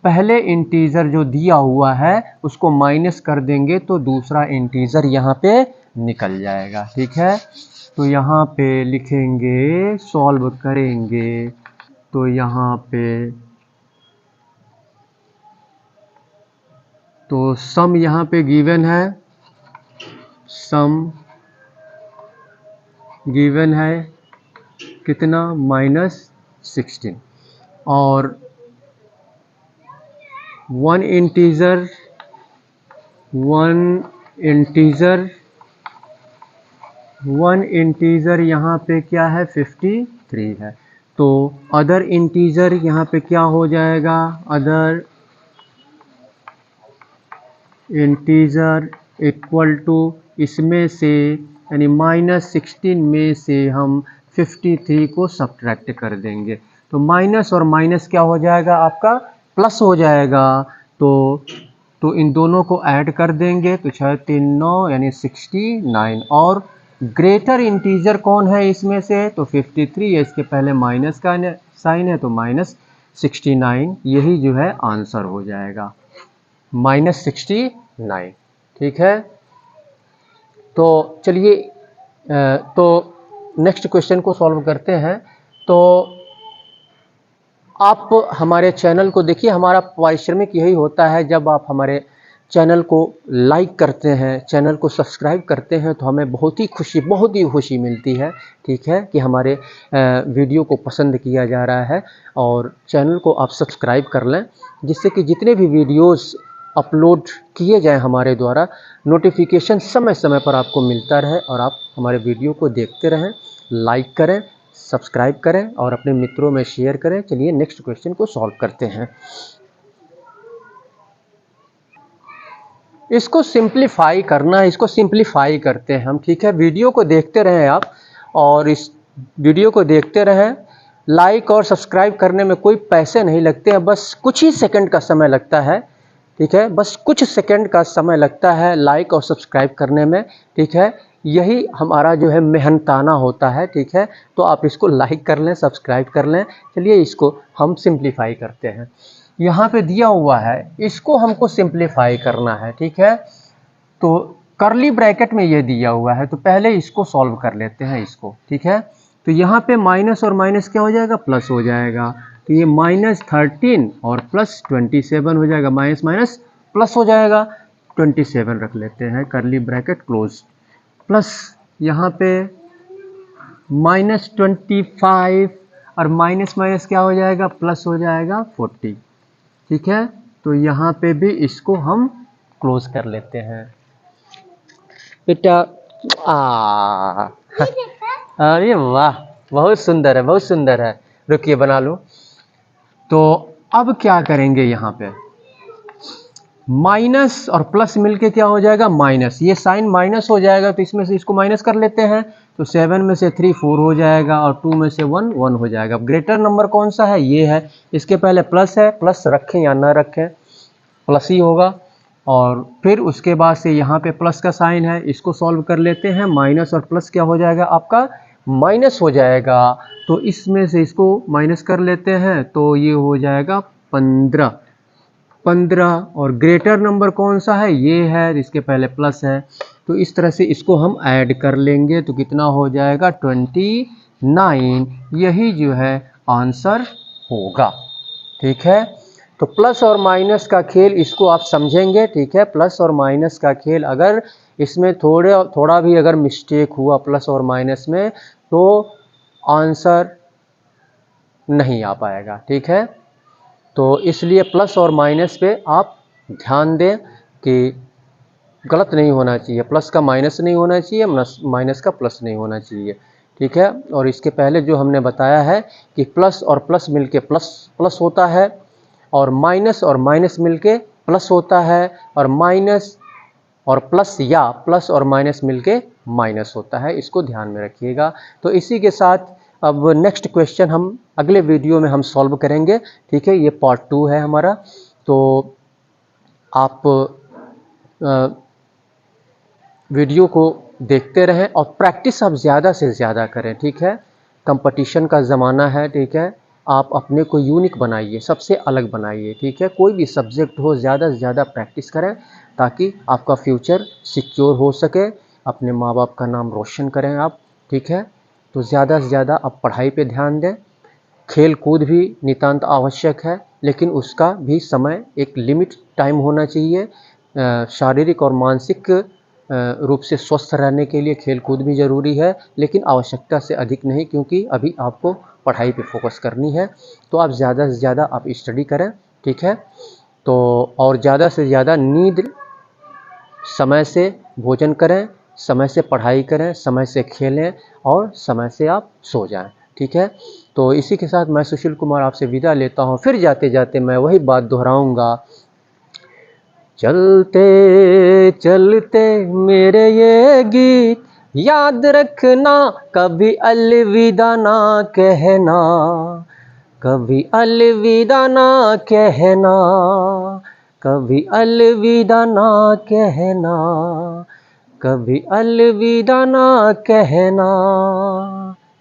पहले इंटीजर जो दिया हुआ है उसको माइनस कर देंगे तो दूसरा इंटीजर यहाँ पे निकल जाएगा। ठीक है, तो यहाँ पे लिखेंगे, सॉल्व करेंगे, तो यहाँ पे तो सम यहाँ पे गिवन है, सम गिवन है कितना, -16, और वन इंटीजर यहाँ पे क्या है, 53 है, तो अदर इंटीजर यहाँ पे क्या हो जाएगा, अदर इंटीजर इक्वल टू, इसमें से यानी -16 में से हम 53 को सब्ट्रैक्ट कर देंगे, तो माइनस और माइनस क्या हो जाएगा, आपका प्लस हो जाएगा, तो इन दोनों को ऐड कर देंगे, तो 6 3 9 यानी 69, और ग्रेटर इंटीजर कौन है इसमें से, तो 53 है, इसके पहले माइनस का साइन है, तो -69 यही जो है आंसर हो जाएगा, -69। ठीक है, तो चलिए तो नेक्स्ट क्वेश्चन को सॉल्व करते हैं। तो आप हमारे चैनल को देखिए, हमारा पारिश्रमिक यही होता है, जब आप हमारे चैनल को लाइक करते हैं, चैनल को सब्सक्राइब करते हैं, तो हमें बहुत ही खुशी मिलती है। ठीक है, कि हमारे वीडियो को पसंद किया जा रहा है, और चैनल को आप सब्सक्राइब कर लें, जिससे कि जितने भी वीडियोस अपलोड किए जाएं हमारे द्वारा, नोटिफिकेशन समय समय पर आपको मिलता रहे, और आप हमारे वीडियो को देखते रहें, लाइक करें, सब्सक्राइब करें और अपने मित्रों में शेयर करें। चलिए नेक्स्ट क्वेश्चन को सॉल्व करते हैं। इसको सिंप्लीफाई करना है, इसको सिंप्लीफाई करते हैं हम, ठीक है। वीडियो को देखते रहें आप, और इस वीडियो को देखते रहें। लाइक और सब्सक्राइब करने में कोई पैसे नहीं लगते हैं, बस कुछ ही सेकंड का समय लगता है, ठीक है। बस कुछ सेकंड का समय लगता है लाइक और सब्सक्राइब करने में, ठीक है। यही हमारा जो है मेहनताना होता है, ठीक है। तो आप इसको लाइक कर लें, सब्सक्राइब कर लें। चलिए इसको हम सिंप्लीफाई करते हैं। यहाँ पे दिया हुआ है, इसको हमको सिंप्लीफाई करना है, ठीक है। तो करली ब्रैकेट में ये दिया हुआ है, तो पहले इसको सॉल्व कर लेते हैं इसको, ठीक है। तो यहाँ पे माइनस और माइनस क्या हो जाएगा, प्लस हो जाएगा। तो ये -13 और +27 हो जाएगा, माइनस माइनस प्लस हो जाएगा, 27 रख लेते हैं, करली ब्रैकेट क्लोज। प्लस यहाँ पे -25 और माइनस माइनस क्या हो जाएगा, प्लस हो जाएगा 40, ठीक है। तो यहाँ पे भी इसको हम क्लोज कर लेते हैं बेटा। अरे वाह, बहुत सुंदर है, बहुत सुंदर है। रुकिए बना लूँ। तो अब क्या करेंगे, यहाँ पे माइनस और प्लस मिलके क्या हो जाएगा, माइनस। ये साइन माइनस हो जाएगा, तो इसमें से इसको माइनस कर लेते हैं। तो 7 में से 3 4 हो जाएगा, और 2 में से 1 1 हो जाएगा। अब ग्रेटर नंबर कौन सा है, ये है। इसके पहले प्लस है, प्लस रखें या ना रखें, प्लस ही होगा। और फिर उसके बाद से यहाँ पे प्लस का साइन है, इसको सॉल्व कर लेते हैं। माइनस और प्लस क्या हो जाएगा, आपका माइनस हो जाएगा। तो इसमें से इसको माइनस कर लेते हैं, तो ये हो जाएगा 15। और ग्रेटर नंबर कौन सा है, ये है, इसके पहले प्लस है। तो इस तरह से इसको हम ऐड कर लेंगे, तो कितना हो जाएगा, 29। यही जो है आंसर होगा, ठीक है। तो प्लस और माइनस का खेल, इसको आप समझेंगे, ठीक है। प्लस और माइनस का खेल, अगर इसमें थोड़ा भी अगर मिस्टेक हुआ प्लस और माइनस में, तो आंसर नहीं आ पाएगा, ठीक है। तो इसलिए प्लस और माइनस पे आप ध्यान दें कि गलत नहीं होना चाहिए, प्लस का माइनस नहीं होना चाहिए, माइनस का प्लस नहीं होना चाहिए, ठीक है। और इसके पहले जो हमने बताया है कि प्लस और प्लस मिलके प्लस प्लस होता है, और माइनस मिलके प्लस होता है, और माइनस और प्लस या प्लस और माइनस मिलके माइनस होता है। इसको ध्यान में रखिएगा। तो इसी के साथ अब नेक्स्ट क्वेश्चन हम अगले वीडियो में हम सॉल्व करेंगे, ठीक है। ये पार्ट 2 है हमारा। तो आप वीडियो को देखते रहें, और प्रैक्टिस आप ज़्यादा से ज़्यादा करें, ठीक है। कंपटीशन का ज़माना है, ठीक है। आप अपने को यूनिक बनाइए, सबसे अलग बनाइए, ठीक है। कोई भी सब्जेक्ट हो, ज़्यादा से ज़्यादा प्रैक्टिस करें, ताकि आपका फ्यूचर सिक्योर हो सके, अपने माँ बाप का नाम रोशन करें आप, ठीक है। तो ज़्यादा से ज़्यादा आप पढ़ाई पे ध्यान दें। खेल कूद भी नितांत आवश्यक है, लेकिन उसका भी समय एक लिमिट टाइम होना चाहिए। शारीरिक और मानसिक रूप से स्वस्थ रहने के लिए खेल कूद भी ज़रूरी है, लेकिन आवश्यकता से अधिक नहीं, क्योंकि अभी आपको पढ़ाई पे फोकस करनी है। तो आप ज़्यादा से ज़्यादा आप स्टडी करें, ठीक है। तो और ज़्यादा से ज़्यादा नींद, समय से भोजन करें, समय से पढ़ाई करें, समय से खेलें, और समय से आप सो जाएं, ठीक है। तो इसी के साथ मैं सुशील कुमार आपसे विदा लेता हूं। फिर जाते जाते मैं वही बात दोहराऊंगा, चलते चलते मेरे ये गीत याद रखना, कभी अलविदा ना कहना, कभी अलविदा ना कहना, कभी अलविदा ना कहना, कभी अलविदा ना कहना।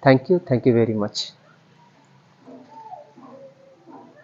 Thank you very much.